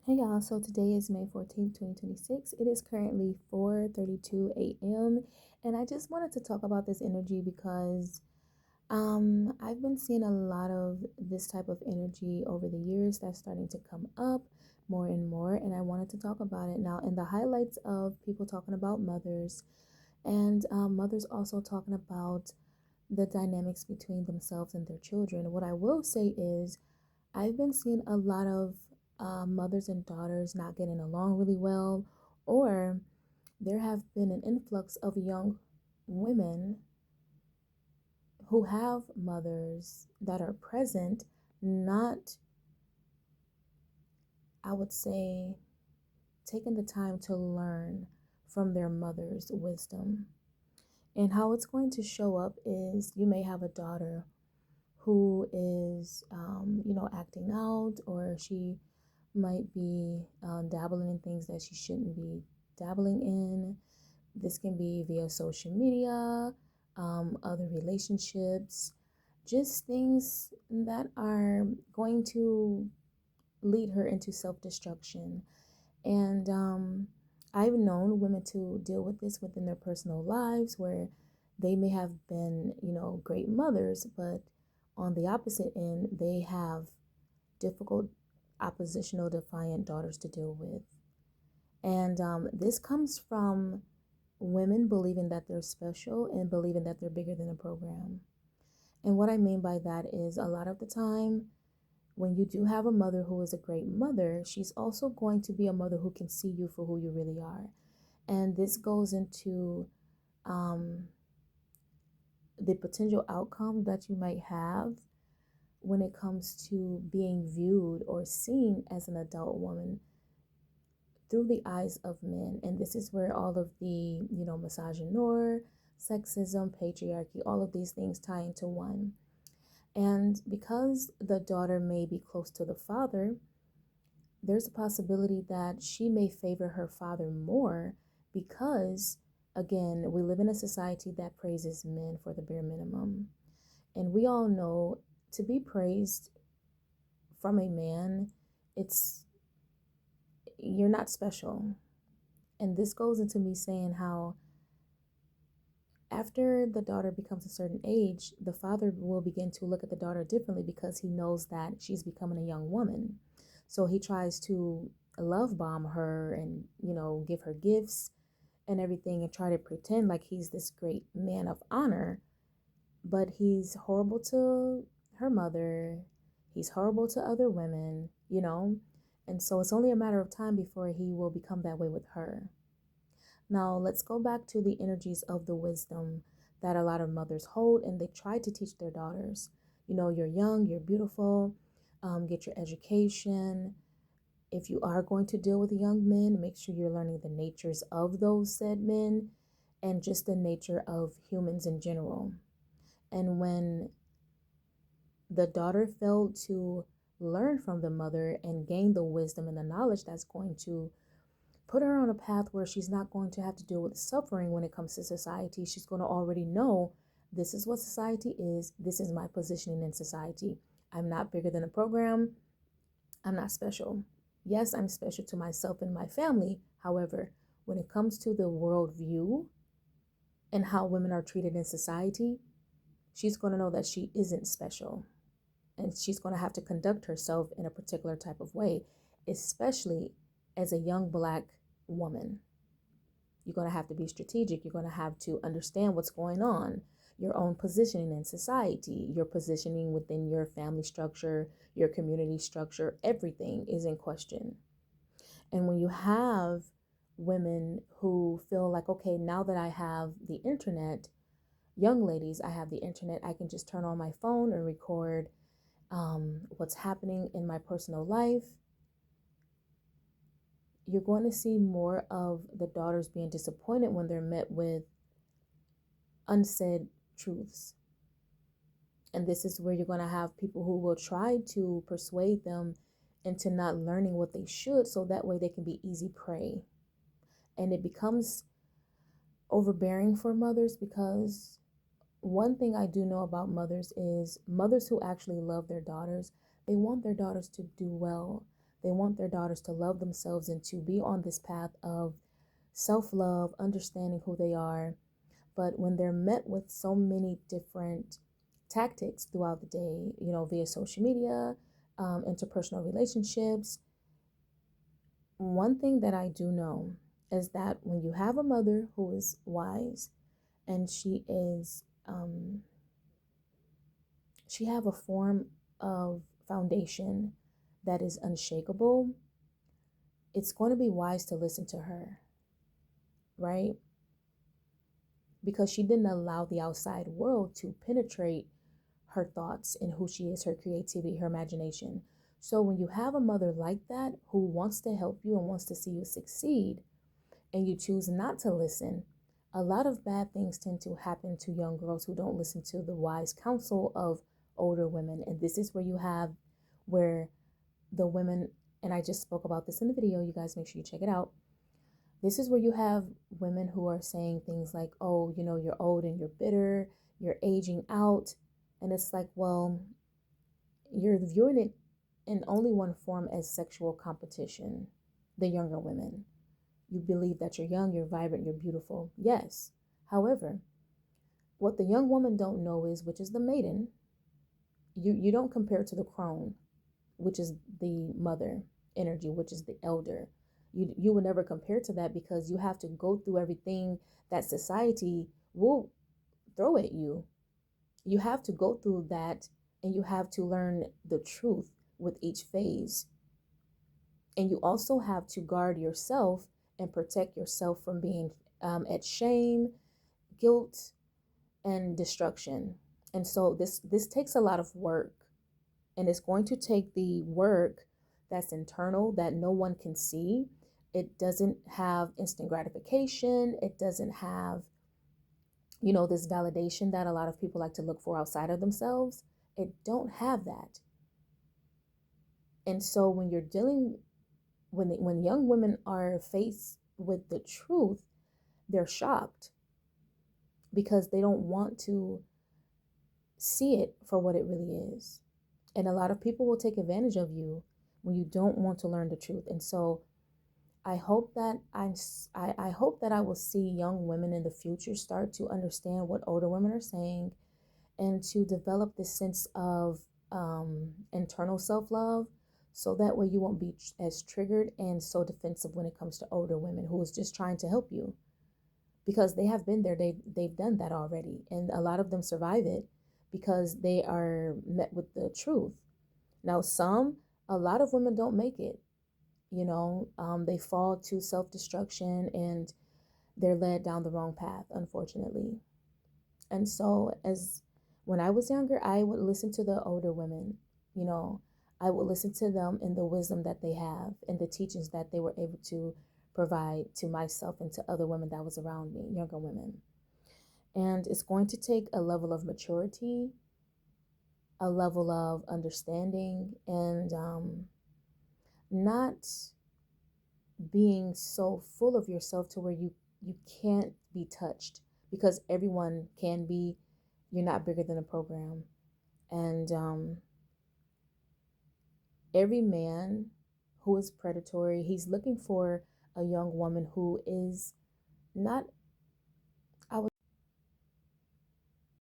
Hey y'all, so today is May 14th, 2026. It is currently 4:32 a.m. and I just wanted to talk about this energy because I've been seeing a lot of this type of energy over the years that's starting to come up more and more, and I wanted to talk about it now in the highlights of people talking about mothers and mothers also talking about the dynamics between themselves and their children. What I will say is I've been seeing a lot of mothers and daughters not getting along really well, or there have been an influx of young women who have mothers that are present, not, I would say, taking the time to learn from their mother's wisdom. And how it's going to show up is you may have a daughter who is, acting out, or she might be dabbling in things that she shouldn't be dabbling in. This can be via social media, other relationships, just things that are going to lead her into self destruction. And I've known women to deal with this within their personal lives where they may have been, great mothers, but on the opposite end, they have difficult, oppositional, defiant daughters to deal with. And this comes from women believing that they're special and believing that they're bigger than a program. And what I mean by that is a lot of the time, when you do have a mother who is a great mother, she's also going to be a mother who can see you for who you really are. And this goes into um, the potential outcome that you might have when it comes to being viewed or seen as an adult woman through the eyes of men. And this is where all of the, misogynoir, sexism, patriarchy, all of these things tie into one. And because the daughter may be close to the father, there's a possibility that she may favor her father more because, again, we live in a society that praises men for the bare minimum. And we all know to be praised from a man, it's you're not special. And this goes into me saying how after the daughter becomes a certain age, the father will begin to look at the daughter differently because he knows that she's becoming a young woman. So he tries to love bomb her and, give her gifts and everything and try to pretend like he's this great man of honor. But he's horrible to her mother. He's horrible to other women. And so it's only a matter of time before he will become that way with her. Now, let's go back to the energies of the wisdom that a lot of mothers hold and they try to teach their daughters. You're young, you're beautiful, get your education. If you are going to deal with young men, make sure you're learning the natures of those said men and just the nature of humans in general. And when the daughter failed to learn from the mother and gain the wisdom and the knowledge that's going to put her on a path where she's not going to have to deal with suffering when it comes to society. She's going to already know this is what society is. This is my positioning in society. I'm not bigger than a program. I'm not special. Yes, I'm special to myself and my family. However, when it comes to the world view and how women are treated in society, she's going to know that she isn't special. And she's going to have to conduct herself in a particular type of way, especially as a young Black woman. You're going to have to be strategic. You're going to have to understand what's going on, your own positioning in society, your positioning within your family structure, your community structure. Everything is in question. And when you have women who feel like, okay, now that I have the internet, young ladies, I have the internet, I can just turn on my phone and record what's happening in my personal life. You're going to see more of the daughters being disappointed when they're met with unsaid truths. And this is where you're going to have people who will try to persuade them into not learning what they should so that way they can be easy prey. And it becomes overbearing for mothers because one thing I do know about mothers is mothers who actually love their daughters, they want their daughters to do well. They want their daughters to love themselves and to be on this path of self-love, understanding who they are. But when they're met with so many different tactics throughout the day, via social media, interpersonal relationships, one thing that I do know is that when you have a mother who is wise and she have a form of foundation that is unshakable, it's going to be wise to listen to her, right? Because she didn't allow the outside world to penetrate her thoughts and who she is, her creativity, her imagination. So when you have a mother like that who wants to help you and wants to see you succeed, and you choose not to listen, a lot of bad things tend to happen to young girls who don't listen to the wise counsel of older women. And this is where the women, and I just spoke about this in the video, you guys make sure you check it out. This is where you have women who are saying things like, oh, you're old and you're bitter, you're aging out. And it's like, well, you're viewing it in only one form as sexual competition, the younger women. You believe that you're young, you're vibrant, you're beautiful. Yes. However, what the young woman don't know is, which is the maiden, you don't compare to the crone, which is the mother energy, which is the elder. You would never compare to that because you have to go through everything that society will throw at you. You have to go through that, and you have to learn the truth with each phase. And you also have to guard yourself and protect yourself from being at shame, guilt, and destruction. And so this takes a lot of work, and it's going to take the work that's internal that no one can see. It doesn't have instant gratification. It doesn't have, this validation that a lot of people like to look for outside of themselves. It don't have that. And so when you're dealing, when young women are faced with the truth, they're shocked because they don't want to see it for what it really is. And a lot of people will take advantage of you when you don't want to learn the truth. And so I hope that I hope that I will see young women in the future start to understand what older women are saying, and to develop this sense of internal self-love, so that way you won't be as triggered and so defensive when it comes to older women who is just trying to help you, because they have been there, they've done that already, and a lot of them survive it because they are met with the truth. Now a lot of women don't make it. They fall to self-destruction, and they're led down the wrong path, unfortunately. And so as when I was younger, I would listen to the older women. I would listen to them and the wisdom that they have and the teachings that they were able to provide to myself and to other women that was around me, younger women. And it's going to take a level of maturity, a level of understanding, and not being so full of yourself to where you can't be touched, because everyone can be. You're not bigger than a program. And every man who is predatory, he's looking for a young woman who is not